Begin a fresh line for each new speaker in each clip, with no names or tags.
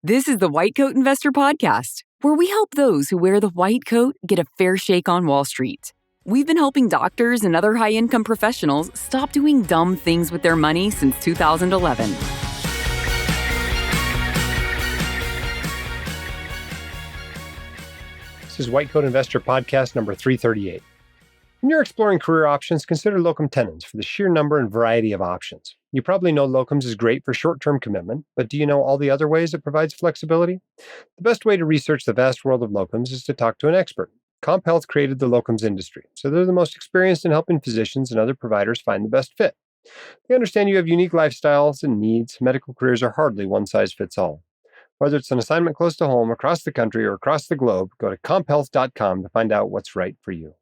This is the White Coat Investor Podcast, where we help those who wear the white coat get a fair shake on Wall Street. We've been helping doctors and other high-income professionals stop doing dumb things with their money since 2011.
This is White Coat Investor Podcast number 338. When you're exploring career options, consider locum tenens for the sheer number and variety of options. You probably know locums is great for short-term commitment, but do you know all the other ways it provides flexibility? The best way to research the vast world of locums is to talk to an expert. CompHealth created the locums industry, so they're the most experienced in helping physicians and other providers find the best fit. They understand you have unique lifestyles and needs. Medical careers are hardly one size fits all. Whether it's an assignment close to home, across the country, or across the globe, go to comphealth.com to find out what's right for you.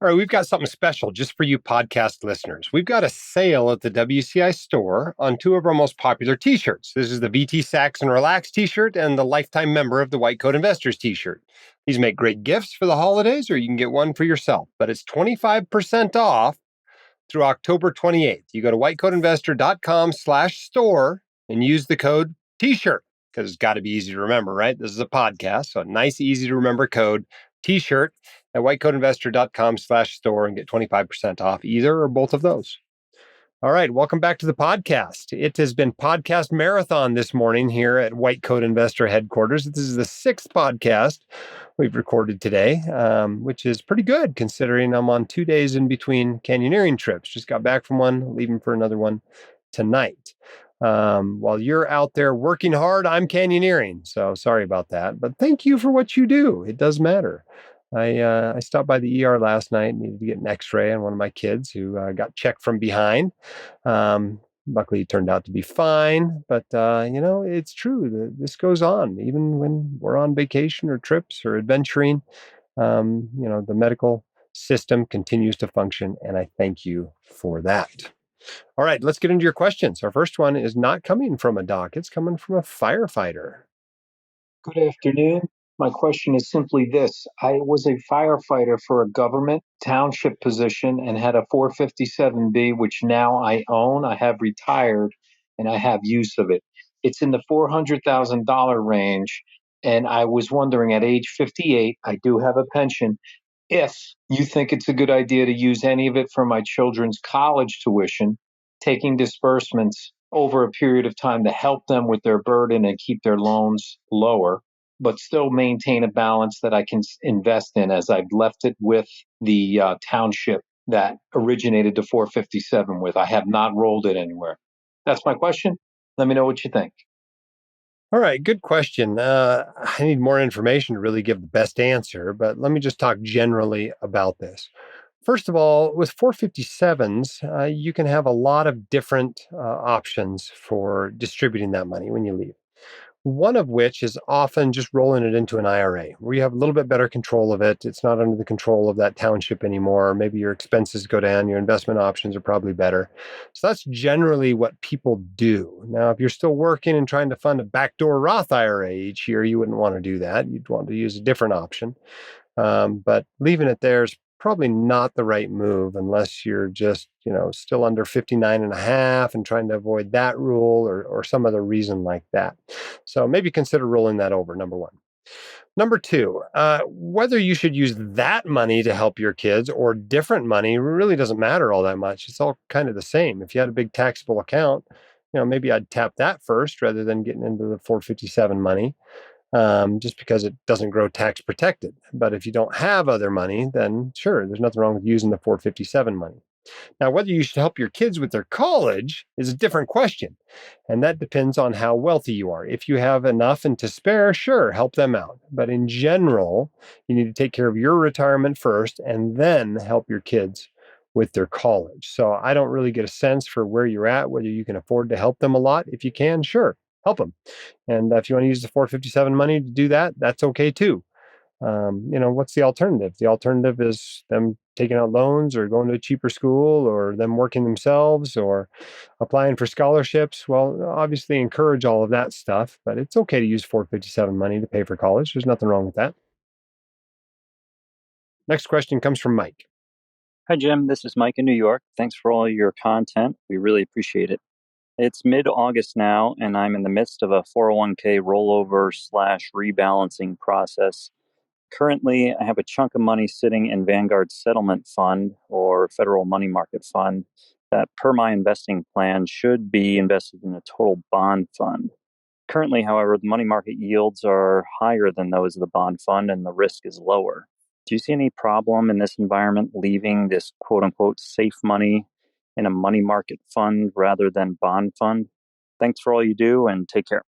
All right, we've got something special just for you podcast listeners. We've got a sale at the WCI store on two of our most popular t-shirts. This is the VT Saxon Relax t-shirt and the Lifetime Member of the White Coat Investors t-shirt. These make great gifts for the holidays, or you can get one for yourself. But it's 25% off through October 28th. You go to whitecoatinvestor.com/store and use the code t-shirt, because it's got to be easy to remember, right? This is a podcast, so a nice, easy to remember code t-shirt at whitecoatinvestor.com/store and get 25% off either or both of those. All right, welcome back to the podcast. It has been podcast marathon this morning here at White Coat Investor headquarters. This is the sixth podcast we've recorded today, which is pretty good considering I'm on 2 days in between canyoneering trips. Just got back from one, leaving for another one tonight. While you're out there working hard, I'm canyoneering. So sorry about that, but thank you for what you do. It does matter. I stopped by the ER last night, needed to get an x-ray on one of my kids who got checked from behind. Luckily, it turned out to be fine. But, it's true. This goes on. Even when we're on vacation or trips or adventuring, the medical system continues to function. And I thank you for that. All right, let's get into your questions. Our first one is not coming from a doc. It's coming from a firefighter.
Good afternoon. My question is simply this. I was a firefighter for a government township position and had a 457B, which now I own. I have retired and I have use of it. It's in the $400,000 range. And I was wondering, at age 58, I do have a pension. If you think it's a good idea to use any of it for my children's college tuition, taking disbursements over a period of time to help them with their burden and keep their loans lower, but still maintain a balance that I can invest in, as I've left it with the township that originated the 457 with. I have not rolled it anywhere. That's my question. Let me know what you think.
All right, good question. I need more information to really give the best answer, but let me just talk generally about this. First of all, with 457s, you can have a lot of different options for distributing that money when you leave. One of which is often just rolling it into an IRA, where you have a little bit better control of it. It's not under the control of that township anymore. Maybe your expenses go down, your investment options are probably better. So that's generally what people do. Now, if you're still working and trying to fund a backdoor Roth IRA each year, you wouldn't want to do that. You'd want to use a different option. But leaving it there is probably not the right move unless you're just, still under 59 and a half and trying to avoid that rule or some other reason like that. So maybe consider rolling that over, number one. Number two, whether you should use that money to help your kids or different money really doesn't matter all that much. It's all kind of the same. If you had a big taxable account, maybe I'd tap that first rather than getting into the 457 money. Just because it doesn't grow tax protected. But if you don't have other money, then sure, there's nothing wrong with using the 457 money. Now, whether you should help your kids with their college is a different question. And that depends on how wealthy you are. If you have enough and to spare, sure, help them out. But in general, you need to take care of your retirement first and then help your kids with their college. So I don't really get a sense for where you're at, whether you can afford to help them a lot. If you can, sure, help them. And if you want to use the 457 money to do that, that's okay too. What's the alternative? The alternative is them taking out loans or going to a cheaper school or them working themselves or applying for scholarships. Well, obviously encourage all of that stuff, but it's okay to use 457 money to pay for college. There's nothing wrong with that. Next question comes from Mike.
Hi, Jim. This is Mike in New York. Thanks for all your content. We really appreciate it. It's mid-August now, and I'm in the midst of a 401k rollover/rebalancing process. Currently, I have a chunk of money sitting in Vanguard's settlement fund or federal money market fund that, per my investing plan, should be invested in a total bond fund. Currently, however, the money market yields are higher than those of the bond fund and the risk is lower. Do you see any problem in this environment leaving this quote unquote safe money in a money market fund rather than bond fund? Thanks for all you do and take care.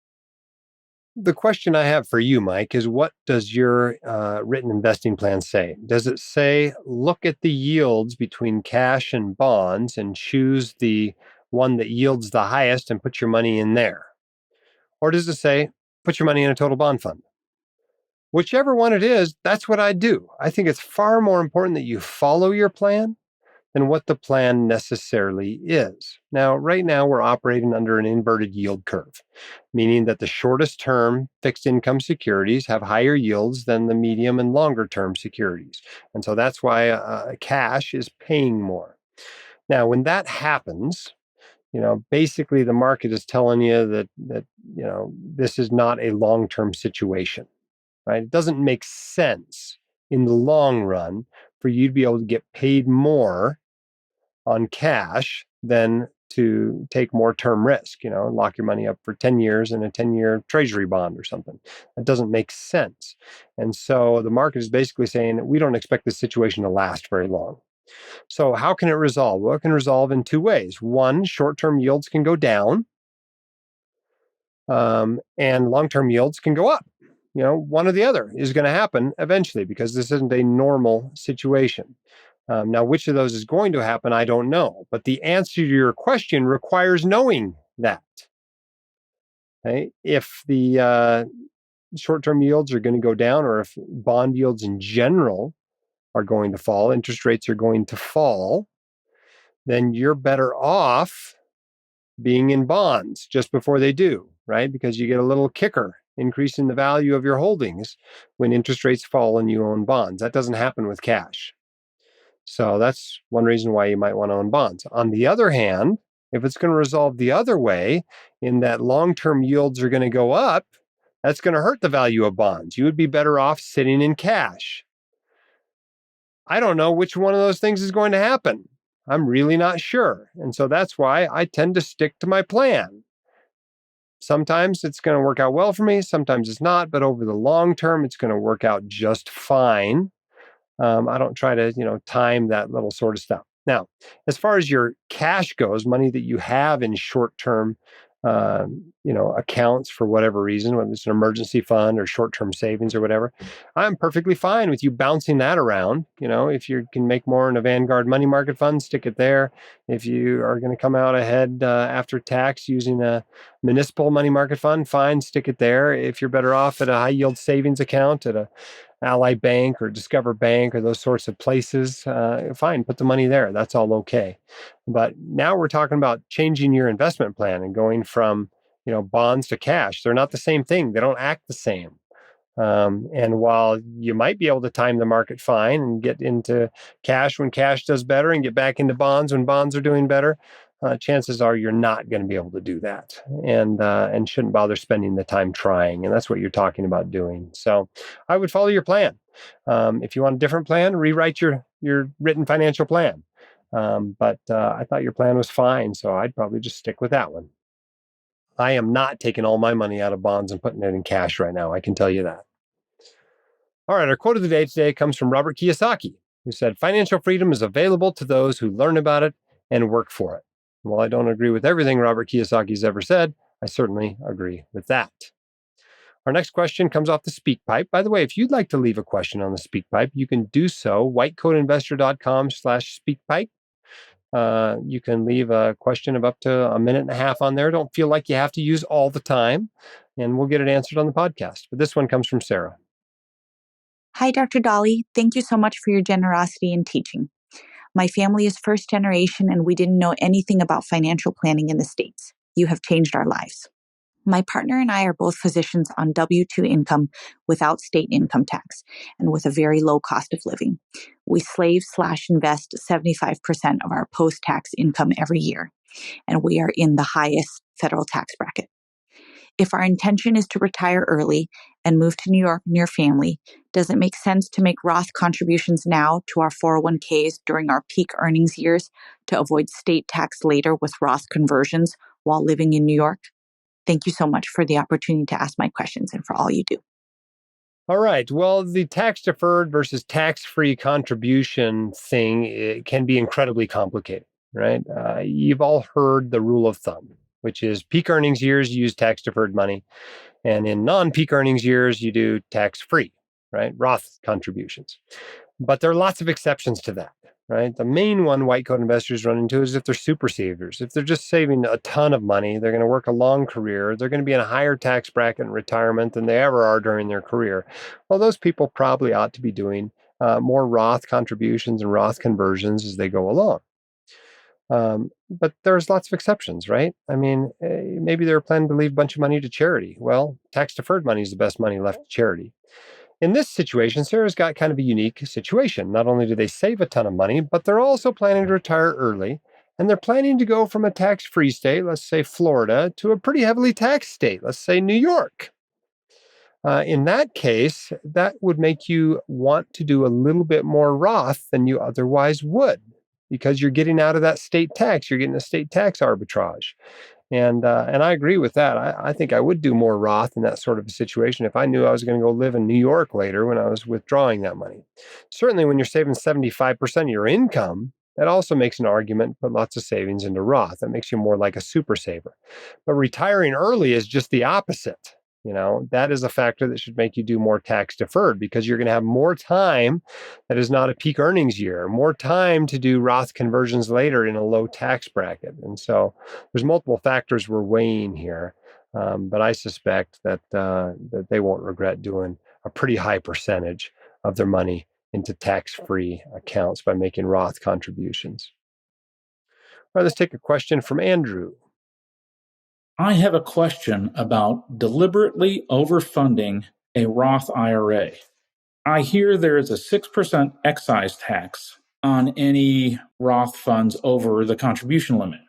The question I have for you, Mike, is what does your written investing plan say? Does it say look at the yields between cash and bonds and choose the one that yields the highest and put your money in there? Or does it say put your money in a total bond fund? Whichever one it is, that's what I do. I think it's far more important that you follow your plan than what the plan necessarily is. Now, right now, we're operating under an inverted yield curve, meaning that the shortest term fixed income securities have higher yields than the medium and longer term securities. And so that's why cash is paying more. Now, when that happens, basically the market is telling you that this is not a long-term situation, right? It doesn't make sense in the long run for you to be able to get paid more on cash than to take more term risk, lock your money up for 10 years in a 10-year treasury bond or something. That doesn't make sense. And so the market is basically saying that we don't expect this situation to last very long. So how can it resolve? Well, it can resolve in two ways. One, short-term yields can go down, and long-term yields can go up. One or the other is going to happen eventually because this isn't a normal situation. Now, which of those is going to happen, I don't know. But the answer to your question requires knowing that. Okay? If the short-term yields are going to go down, or if bond yields in general are going to fall, interest rates are going to fall, then you're better off being in bonds just before they do, right? Because you get a little kicker increase in the value of your holdings when interest rates fall and you own bonds. That doesn't happen with cash. So that's one reason why you might want to own bonds. On the other hand, if it's going to resolve the other way, in that long-term yields are going to go up, that's going to hurt the value of bonds. You would be better off sitting in cash. I don't know which one of those things is going to happen. I'm really not sure. And so that's why I tend to stick to my plan. Sometimes it's going to work out well for me. Sometimes it's not. But over the long term, it's going to work out just fine. I don't try to, time that little sort of stuff. Now, as far as your cash goes, money that you have in short-term, accounts for whatever reason, whether it's an emergency fund or short-term savings or whatever, I'm perfectly fine with you bouncing that around. If you can make more in a Vanguard money market fund, stick it there. If you are going to come out ahead after tax using a municipal money market fund, fine, stick it there. If you're better off at a high-yield savings account at a Ally Bank or Discover Bank or those sorts of places, fine, put the money there. That's all okay. But now we're talking about changing your investment plan and going from, bonds to cash. They're not the same thing. They don't act the same. And while you might be able to time the market fine and get into cash when cash does better and get back into bonds when bonds are doing better, chances are you're not going to be able to do that, and shouldn't bother spending the time trying. And that's what you're talking about doing. So I would follow your plan. If you want a different plan, rewrite your written financial plan. But I thought your plan was fine, so I'd probably just stick with that one. I am not taking all my money out of bonds and putting it in cash right now. I can tell you that. All right, our quote of the day today comes from Robert Kiyosaki, who said, "Financial freedom is available to those who learn about it and work for it." While I don't agree with everything Robert Kiyosaki's ever said, I certainly agree with that. Our next question comes off the SpeakPipe. By the way, if you'd like to leave a question on the SpeakPipe, you can do so, whitecoatinvestor.com/SpeakPipe. You can leave a question of up to a minute and a half on there. Don't feel like you have to use all the time, and we'll get it answered on the podcast. But this one comes from Sarah.
Hi, Dr. Dolly. Thank you so much for your generosity in teaching. My family is first generation and we didn't know anything about financial planning in the States. You have changed our lives. My partner and I are both physicians on W-2 income without state income tax and with a very low cost of living. We save/invest 75% of our post-tax income every year. and we are in the highest federal tax bracket. If our intention is to retire early and move to New York near family, does it make sense to make Roth contributions now to our 401ks during our peak earnings years to avoid state tax later with Roth conversions while living in New York? Thank you so much for the opportunity to ask my questions and for all you do.
All right. Well, the tax-deferred versus tax-free contribution thing, it can be incredibly complicated, right? You've all heard the rule of thumb, which is peak earnings years, you use tax-deferred money. And in non-peak earnings years, you do tax-free, right? Roth contributions. But there are lots of exceptions to that, right? The main one white coat investors run into is if they're super savers. If they're just saving a ton of money, they're going to work a long career, they're going to be in a higher tax bracket in retirement than they ever are during their career. Well, those people probably ought to be doing more Roth contributions and Roth conversions as they go along. But there's lots of exceptions, right? I mean, maybe they're planning to leave a bunch of money to charity. Well, tax-deferred money is the best money left to charity. In this situation, Sarah's got kind of a unique situation. Not only do they save a ton of money, but they're also planning to retire early. And they're planning to go from a tax-free state, let's say Florida, to a pretty heavily taxed state, let's say New York. In that case, that would make you want to do a little bit more Roth than you otherwise would, because you're getting out of that state tax. You're getting a state tax arbitrage. And I agree with that. I think I would do more Roth in that sort of a situation if I knew I was going to go live in New York later when I was withdrawing that money. Certainly when you're saving 75% of your income, that also makes an argument to put lots of savings into Roth. That makes you more like a super saver. But retiring early is just the opposite. You know, that is a factor that should make you do more tax deferred because you're going to have more time that is not a peak earnings year, more time to do Roth conversions later in a low tax bracket. And so there's multiple factors we're weighing here. But I suspect that they won't regret doing a pretty high percentage of their money into tax-free accounts by making Roth contributions. All right, let's take a question from Andrew.
I have a question about deliberately overfunding a Roth IRA. I hear there is a 6% excise tax on any Roth funds over the contribution limit.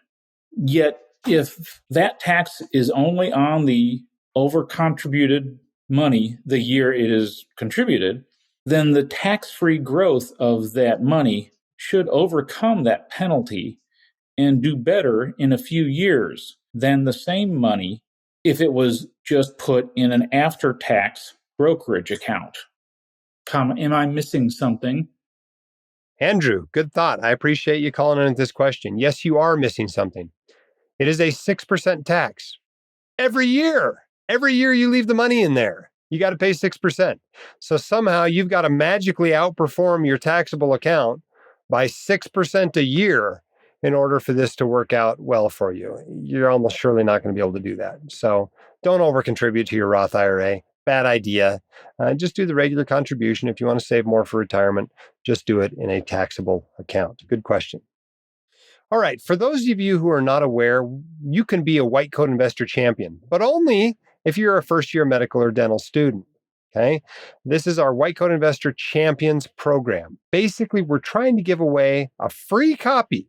Yet, if that tax is only on the over-contributed money the year it is contributed, then the tax-free growth of that money should overcome that penalty and do better in a few years than the same money if it was just put in an after-tax brokerage account. Am I missing something?
Andrew, good thought. I appreciate you calling in with this question. Yes, you are missing something. It is a 6% tax. Every year you leave the money in there, you got to pay 6%. So somehow you've got to magically outperform your taxable account by 6% a year in order for this to work out well for you. You're almost surely not going to be able to do that. So don't over-contribute to your Roth IRA. Bad idea. Just do the regular contribution. If you want to save more for retirement, just do it in a taxable account. Good question. All right. For those of you who are not aware, you can be a white coat investor champion, but only if you're a first-year medical or dental student. Okay. This is our White Coat Investor Champions Program. Basically, we're trying to give away a free copy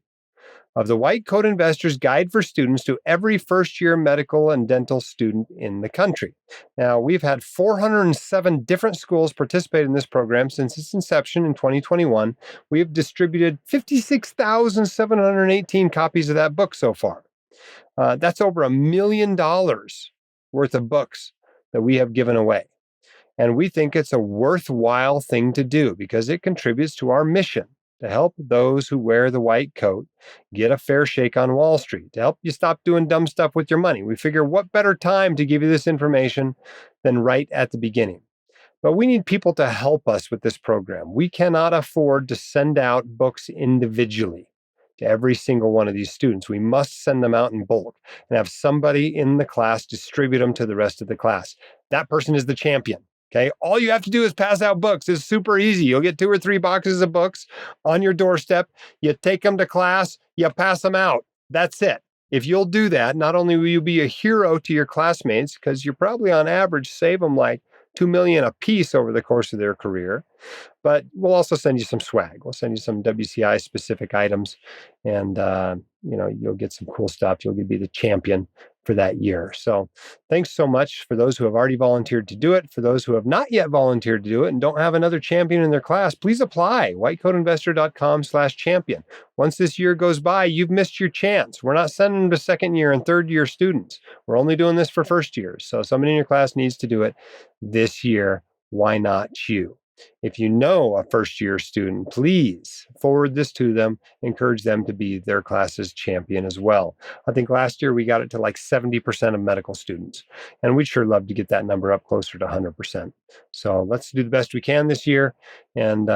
of the White Coat Investor's Guide for Students to every first-year medical and dental student in the country. Now, we've had 407 different schools participate in this program since its inception in 2021. We have distributed 56,718 copies of that book so far. That's over $1 million worth of books that we have given away. And we think it's a worthwhile thing to do because it contributes to our mission to help those who wear the white coat get a fair shake on Wall Street, to help you stop doing dumb stuff with your money. We figure what better time to give you this information than right at the beginning. But we need people to help us with this program. We cannot afford to send out books individually to every single one of these students. We must send them out in bulk and have somebody in the class distribute them to the rest of the class. That person is the champion. Okay, all you have to do is pass out books. It's super easy. You'll get 2 or 3 boxes of books on your doorstep. You take them to class, you pass them out. That's it. If you'll do that, not only will you be a hero to your classmates, because you probably on average save them like $2 million a piece over the course of their career. But we'll also send you some swag. We'll send you some WCI specific items, and you'll get some cool stuff. You'll be the champion for that year. So thanks so much for those who have already volunteered to do it. For those who have not yet volunteered to do it and don't have another champion in their class, please apply. whitecoatinvestor.com/champion. Once this year goes by, you've missed your chance. We're not sending them to second year and third year students. We're only doing this for first years. So somebody in your class needs to do it this year. Why not you? If you know a first-year student, please forward this to them, encourage them to be their class's champion as well. I think last year we got it to like 70% of medical students, and we'd sure love to get that number up closer to 100%. So let's do the best we can this year and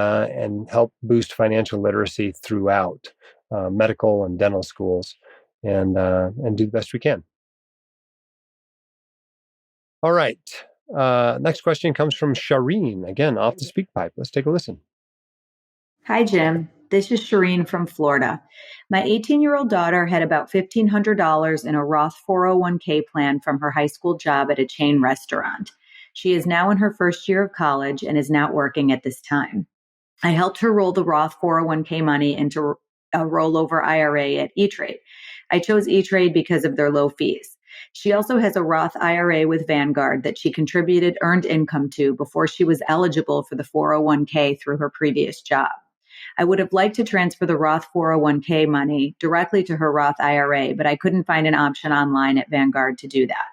help boost financial literacy throughout medical and dental schools and do the best we can. All right. Next question comes from Shireen, again, off the speak pipe. Let's take a listen.
Hi, Jim. This is Shireen from Florida. My 18-year-old daughter had about $1,500 in a Roth 401k plan from her high school job at a chain restaurant. She is now in her first year of college and is not working at this time. I helped her roll the Roth 401k money into a rollover IRA at E-Trade. I chose E-Trade because of their low fees. She also has a Roth IRA with Vanguard that she contributed earned income to before she was eligible for the 401k through her previous job. I would have liked to transfer the Roth 401k money directly to her Roth IRA, but I couldn't find an option online at Vanguard to do that.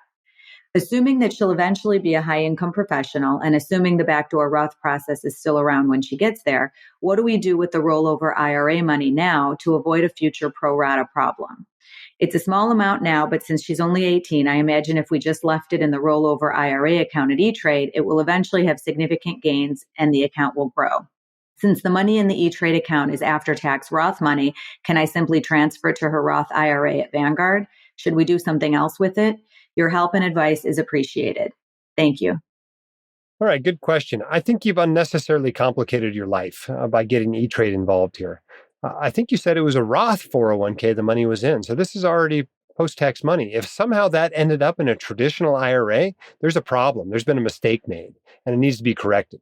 Assuming that she'll eventually be a high-income professional and assuming the backdoor Roth process is still around when she gets there, what do we do with the rollover IRA money now to avoid a future pro rata problem? It's a small amount now, but since she's only 18, I imagine if we just left it in the rollover IRA account at E-Trade, it will eventually have significant gains and the account will grow. Since the money in the E-Trade account is after-tax Roth money, can I simply transfer it to her Roth IRA at Vanguard? Should we do something else with it? Your help and advice is appreciated. Thank you.
All right, good question. I think you've unnecessarily complicated your life by getting E-Trade involved here. I think you said it was a Roth 401k the money was in. So this is already post-tax money. If somehow that ended up in a traditional IRA, there's a problem. There's been a mistake made, and it needs to be corrected.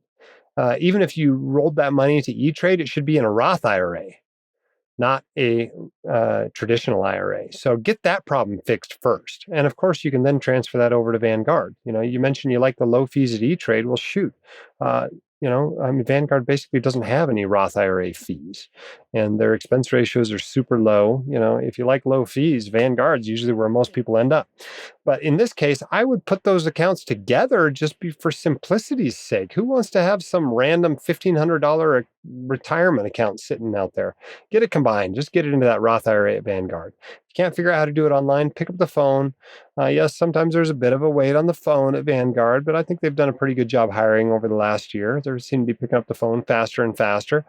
Even if you rolled that money into E-Trade, it should be in a Roth IRA, not a traditional IRA. So get that problem fixed first. And of course, you can then transfer that over to Vanguard. You mentioned you like the low fees at E-Trade. Well, shoot. Vanguard basically doesn't have any Roth IRA fees, and their expense ratios are super low. If you like low fees, Vanguard's usually where most people end up. But in this case, I would put those accounts together just for simplicity's sake. Who wants to have some random $1,500 retirement account sitting out there? Get it combined. Just get it into that Roth IRA at Vanguard. If you can't figure out how to do it online, pick up the phone. Yes, sometimes there's a bit of a wait on the phone at Vanguard, but I think they've done a pretty good job hiring over the last year. They seem to be picking up the phone faster and faster,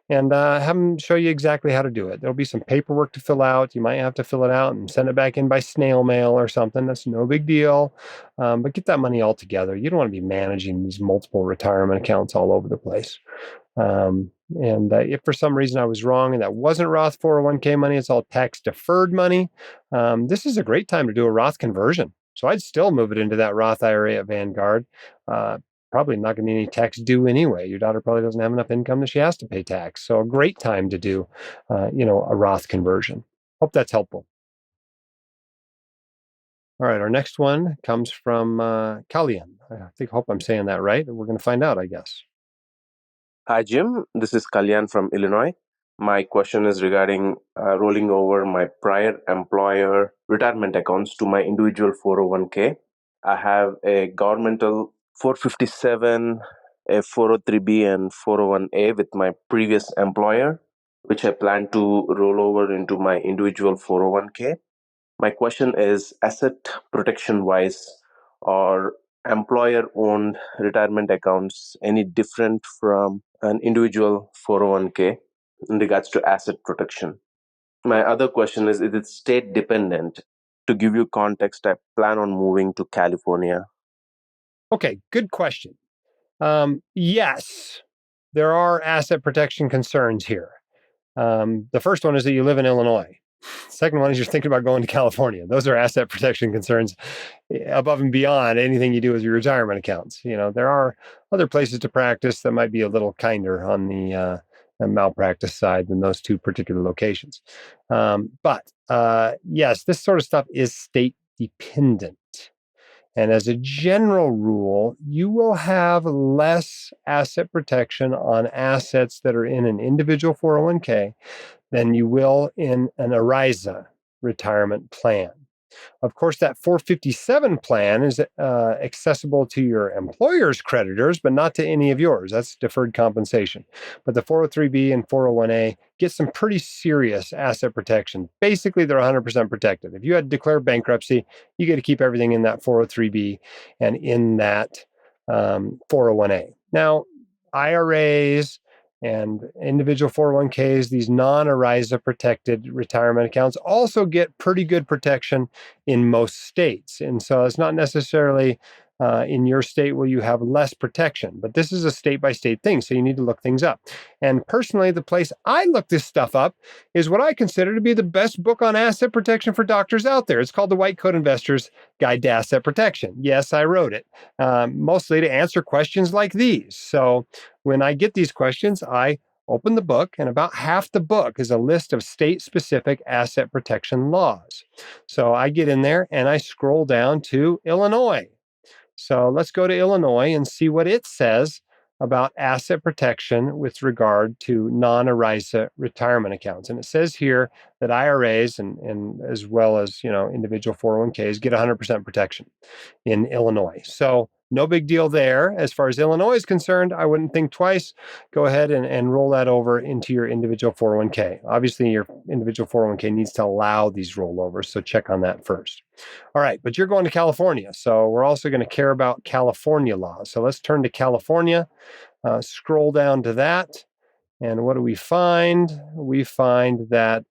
and have them show you exactly how to do it. There'll be some paperwork to fill out. You might have to fill it out and send it back in by snail mail or something. That's no big deal, but get that money all together. You don't want to be managing these multiple retirement accounts all over the place. If for some reason I was wrong and that wasn't Roth 401k money, it's all tax deferred money, this is a great time to do a Roth conversion. So I'd still move it into that Roth IRA at Vanguard. Probably not going to be any tax due anyway. Your daughter probably doesn't have enough income that she has to pay tax. So a great time to do, a Roth conversion. Hope that's helpful. All right, our next one comes from Kalyan. Hope I'm saying that right. We're going to find out, I guess.
Hi, Jim. This is Kalyan from Illinois. My question is regarding rolling over my prior employer retirement accounts to my individual 401k. I have a governmental 457, a 403b, and 401a with my previous employer, which I plan to roll over into my individual 401k. My question is, asset protection wise, are employer-owned retirement accounts any different from an individual 401k in regards to asset protection? My other question is it state dependent? To give you context, I plan on moving to California.
Okay, good question. Yes, there are asset protection concerns here. The first one is that you live in Illinois. Second one is you're thinking about going to California. Those are asset protection concerns above and beyond anything you do with your retirement accounts. There are other places to practice that might be a little kinder on the malpractice side than those two particular locations. But yes, this sort of stuff is state dependent. And as a general rule, you will have less asset protection on assets that are in an individual 401k than you will in an ERISA retirement plan. Of course, that 457 plan is accessible to your employer's creditors, but not to any of yours. That's deferred compensation. But the 403B and 401A get some pretty serious asset protection. Basically, they're 100% protected. If you had to declare bankruptcy, you get to keep everything in that 403B and in that 401A. Now, IRAs and individual 401ks, these non-ERISA protected retirement accounts, also get pretty good protection in most states. And so it's not necessarily in your state will you have less protection, but this is a state-by-state thing, so you need to look things up. And personally, the place I look this stuff up is what I consider to be the best book on asset protection for doctors out there. It's called The White Coat Investor's Guide to Asset Protection. Yes, I wrote it, mostly to answer questions like these. So when I get these questions, I open the book, and about half the book is a list of state-specific asset protection laws. So I get in there and I scroll down to Illinois. So let's go to Illinois and see what it says about asset protection with regard to non-ERISA retirement accounts. And it says here that IRAs and as well as individual 401ks get 100% protection in Illinois. So no big deal there. As far as Illinois is concerned, I wouldn't think twice. Go ahead and roll that over into your individual 401k. Obviously, your individual 401k needs to allow these rollovers, so check on that first. All right, but you're going to California, so we're also going to care about California laws. So let's turn to California, scroll down to that, and what do we find? We find that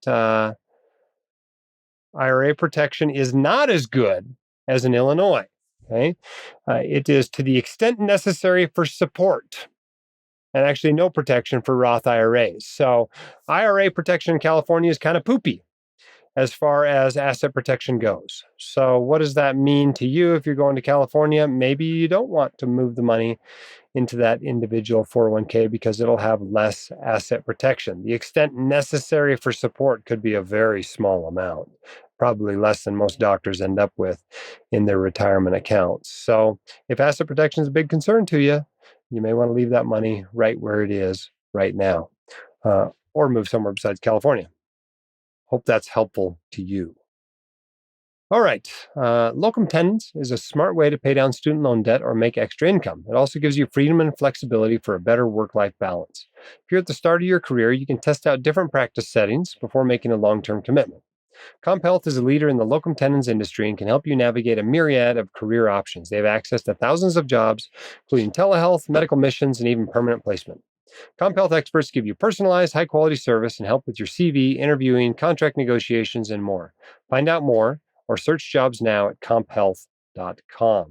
IRA protection is not as good as in Illinois. Okay, it is to the extent necessary for support, and actually no protection for Roth IRAs. So IRA protection in California is kind of poopy as far as asset protection goes. So what does that mean to you if you're going to California? Maybe you don't want to move the money into that individual 401k because it'll have less asset protection. The extent necessary for support could be a very small amount, probably less than most doctors end up with in their retirement accounts. So if asset protection is a big concern to you, you may want to leave that money right where it is right now, or move somewhere besides California. Hope that's helpful to you. All right. Locum tenens is a smart way to pay down student loan debt or make extra income. It also gives you freedom and flexibility for a better work-life balance. If you're at the start of your career, you can test out different practice settings before making a long-term commitment. CompHealth is a leader in the locum tenens industry and can help you navigate a myriad of career options. They have access to thousands of jobs, including telehealth, medical missions, and even permanent placement. CompHealth experts give you personalized, high-quality service and help with your CV, interviewing, contract negotiations, and more. Find out more or search jobs now at comphealth.com. All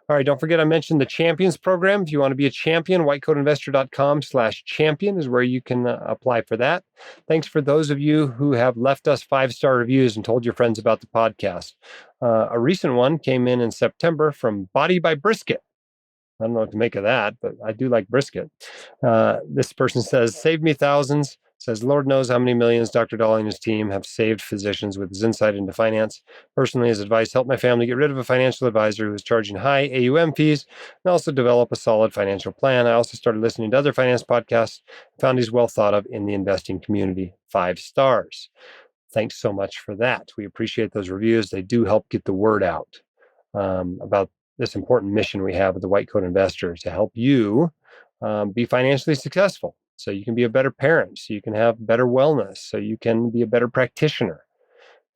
right, don't forget I mentioned the Champions Program. If you want to be a champion, whitecoatinvestor.com/champion is where you can apply for that. Thanks for those of you who have left us 5-star reviews and told your friends about the podcast. A recent one came in September from Body by Brisket. I don't know what to make of that, but I do like brisket. This person says, saved me thousands. Says, Lord knows how many millions Dr. Dolly and his team have saved physicians with his insight into finance. Personally, his advice helped my family get rid of a financial advisor who was charging high AUM fees and also develop a solid financial plan. I also started listening to other finance podcasts, found he's well thought of in the investing community. 5 stars. Thanks so much for that. We appreciate those reviews. They do help get the word out about this important mission we have with the White Coat Investor to help you be financially successful. So you can be a better parent, so you can have better wellness, so you can be a better practitioner.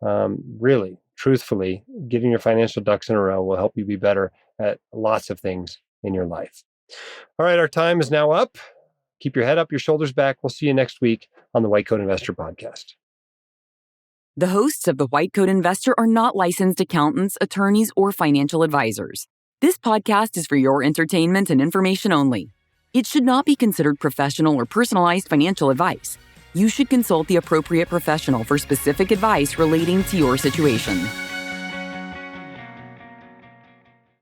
Really, truthfully, getting your financial ducks in a row will help you be better at lots of things in your life. All right, our time is now up. Keep your head up, your shoulders back. We'll see you next week on the White Coat Investor Podcast.
The hosts of the White Coat Investor are not licensed accountants, attorneys, or financial advisors. This podcast is for your entertainment and information only. It should not be considered professional or personalized financial advice. You should consult the appropriate professional for specific advice relating to your situation.